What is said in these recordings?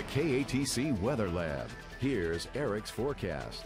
KATC Weather Lab. Here's Eric's forecast.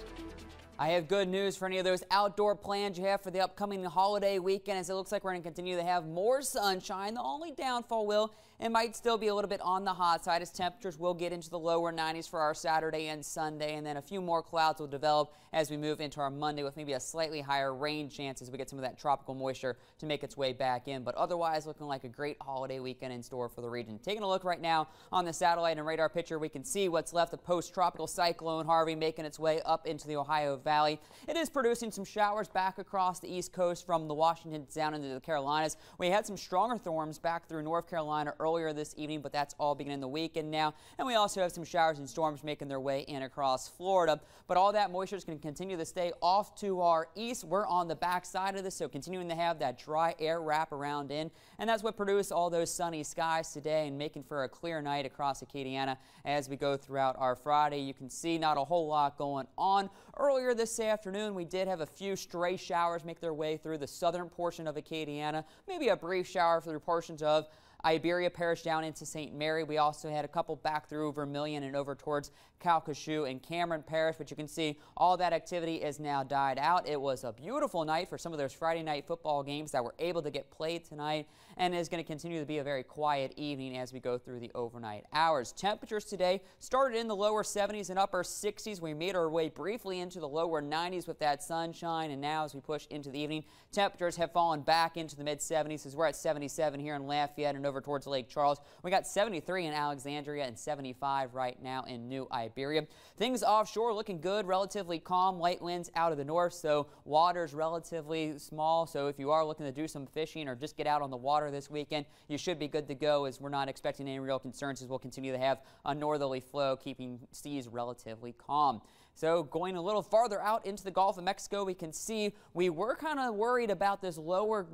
I have good news for any of those outdoor plans you have for the upcoming holiday weekend, as it looks like we're going to continue to have more sunshine. The only downfall it might still be a little bit on the hot side, as temperatures will get into the lower 90s for our Saturday and Sunday, and then a few more clouds will develop as we move into our Monday, with maybe a slightly higher rain chance as we get some of that tropical moisture to make its way back in. But otherwise, looking like a great holiday weekend in store for the region. Taking a look right now on the satellite and radar picture, we can see what's left of post-tropical cyclone Harvey making its way up into the Ohio Valley. It is producing some showers back across the East Coast from the Washington down into the Carolinas. We had some stronger storms back through North Carolina earlier this evening, but that's all beginning the weekend now. And we also have some showers and storms making their way in across Florida. But all that moisture is going to continue to stay off to our east. We're on the back side of this, so continuing to have that dry air wrap around in. And that's what produced all those sunny skies today and making for a clear night across Acadiana as we go throughout our Friday. You can see not a whole lot going on. Earlier this afternoon, we did have a few stray showers make their way through the southern portion of Acadiana, maybe a brief shower through portions of Iberia Parish down into St. Mary. We also had a couple back through Vermilion and over towards Calcasieu and Cameron Parish, but you can see all that activity is now died out. It was a beautiful night for some of those Friday night football games that were able to get played tonight, and is going to continue to be a very quiet evening as we go through the overnight hours. Temperatures today started in the lower 70s and upper 60s. We made our way briefly into the lower 90s with that sunshine, and now as we push into the evening, temperatures have fallen back into the mid 70s as we're at 77 here in Lafayette and over towards Lake Charles. We got 73 in Alexandria and 75 right now in New Iberia. Things offshore looking good, relatively calm, light winds out of the north, so water's relatively small. So if you are looking to do some fishing or just get out on the water this weekend, you should be good to go, as we're not expecting any real concerns, as we'll continue to have a northerly flow keeping seas relatively calm. So going a little farther out into the Gulf of Mexico, we can see we were kind of worried about this lower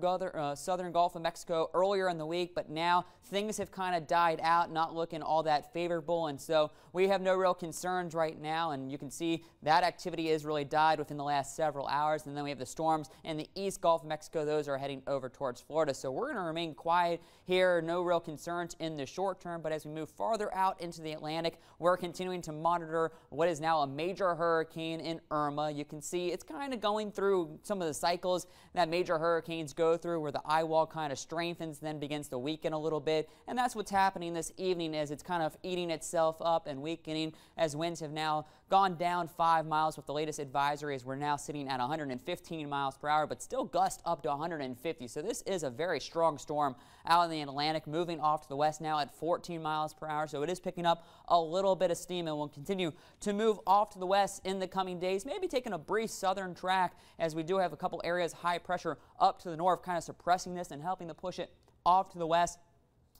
southern Gulf of Mexico earlier in the week, but now things have kind of died out, not looking all that favorable, and so we have no real concerns right now. And you can see that activity is really died within the last several hours. And then we have the storms in the East Gulf of Mexico. Those are heading over towards Florida, so we're going to remain quiet here. No real concerns in the short term, but as we move farther out into the Atlantic, we're continuing to monitor what is now a major hurricane in Irma. You can see it's kind of going through some of the cycles that major hurricanes go through, where the eye wall kind of strengthens, then begins to weaken a little bit. And that's what's happening this evening, as it's kind of eating itself up and weakening, as winds have now gone down 5 miles with the latest advisory, as we're now sitting at 115 miles per hour, but still gust up to 150. So this is a very strong storm out in the Atlantic, moving off to the west now at 14 miles per hour. So it is picking up a little bit of steam and will continue to move off to the west in the coming days, maybe taking a brief southern track, as we do have a couple areas high pressure up to the north, kind of suppressing this and helping to push it off to the west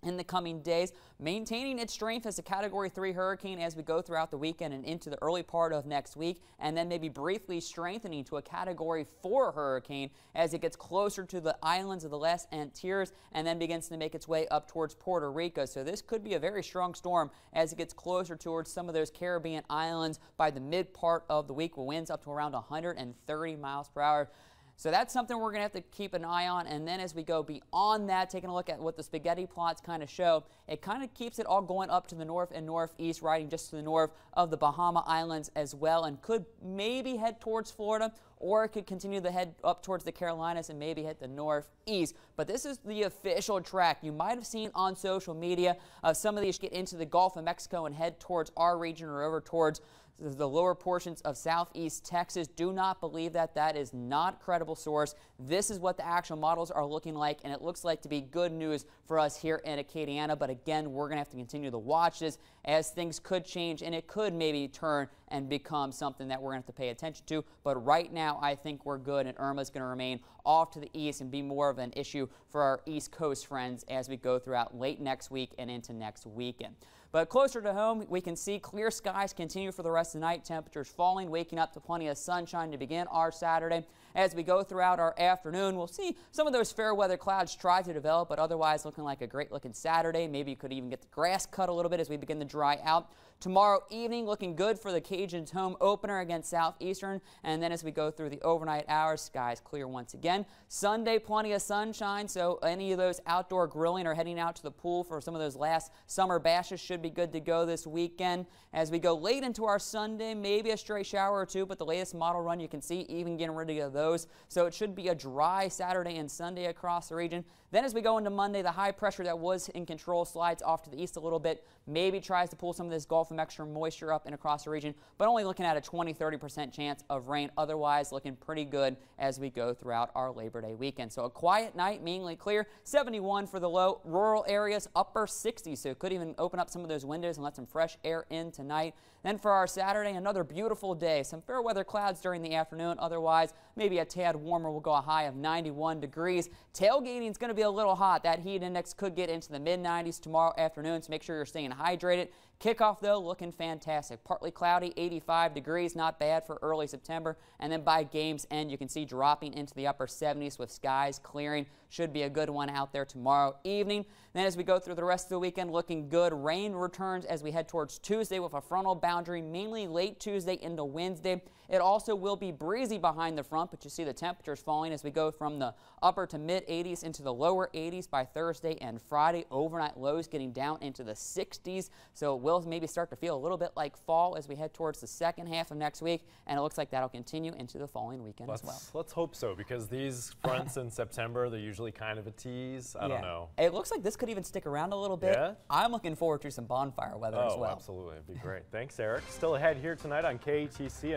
in the coming days, maintaining its strength as a Category 3 hurricane as we go throughout the weekend and into the early part of next week, and then maybe briefly strengthening to a Category 4 hurricane as it gets closer to the islands of the Les Antilles and then begins to make its way up towards Puerto Rico. So this could be a very strong storm as it gets closer towards some of those Caribbean islands by the mid part of the week, with winds up to around 130 miles per hour. So that's something we're going to have to keep an eye on. And then as we go beyond that, taking a look at what the spaghetti plots kind of show, it kind of keeps it all going up to the north and northeast, riding just to the north of the Bahama Islands as well, and could maybe head towards Florida, or it could continue to head up towards the Carolinas and maybe hit the northeast. But this is the official track. You might have seen on social media some of these get into the Gulf of Mexico and head towards our region or over towards the lower portions of southeast Texas. Do not believe that. That is not a credible source. This is what the actual models are looking like, and it looks like to be good news for us here in Acadiana. But again, we're going to have to continue to watch this, as things could change and it could maybe turn and become something that we're going to have to pay attention to. But right now, I think we're good, and Irma is going to remain off to the east and be more of an issue for our East Coast friends as we go throughout late next week and into next weekend. But closer to home, we can see clear skies continue for the rest of the night. Temperatures falling, waking up to plenty of sunshine to begin our Saturday. As we go throughout our afternoon, we'll see some of those fair weather clouds try to develop, but otherwise looking like a great looking Saturday. Maybe you could even get the grass cut a little bit as we begin to dry out. Tomorrow evening, looking good for the Cajuns' home opener against Southeastern. And then as we go through the overnight hours, skies clear once again. Sunday, plenty of sunshine, so any of those outdoor grilling or heading out to the pool for some of those last summer bashes should should be good to go this weekend. As we go late into our Sunday, maybe a stray shower or two, but the latest model run you can see even getting rid of those. So it should be a dry Saturday and Sunday across the region. Then as we go into Monday, the high pressure that was in control slides off to the east a little bit, maybe tries to pull some of this Gulf of Mexico moisture up and across the region, but only looking at a 20–30% chance of rain. Otherwise, looking pretty good as we go throughout our Labor Day weekend. So a quiet night, mainly clear, 71 for the low. Rural areas, upper 60s, so it could even open up some of those windows and let some fresh air in tonight. Then for our Saturday, another beautiful day. Some fair weather clouds during the afternoon. Otherwise, maybe a tad warmer. We'll go a high of 91 degrees. Tailgating is going to be a little hot. That heat index could get into the mid-90s tomorrow afternoon, so make sure you're staying hydrated. Kickoff, though, looking fantastic. Partly cloudy, 85 degrees, not bad for early September. And then by game's end, you can see dropping into the upper 70s with skies clearing. Should be a good one out there tomorrow evening. Then as we go through the rest of the weekend, looking good. Rain returns as we head towards Tuesday with a frontal boundary, mainly late Tuesday into Wednesday. It also will be breezy behind the front, but you see the temperatures falling as we go from the upper to mid 80s into the lower 80s by Thursday and Friday. Overnight lows getting down into the 60s, so it will maybe start to feel a little bit like fall as we head towards the second half of next week, and it looks like that'll continue into the following weekend as well. Let's hope so, because these fronts in September, they're usually kind of a tease. I don't know. It looks like this could even stick around a little bit. Yeah? I'm looking forward to some bonfire weather as well. Absolutely. It'd be great. Thanks, Eric. Still ahead here tonight on KATC.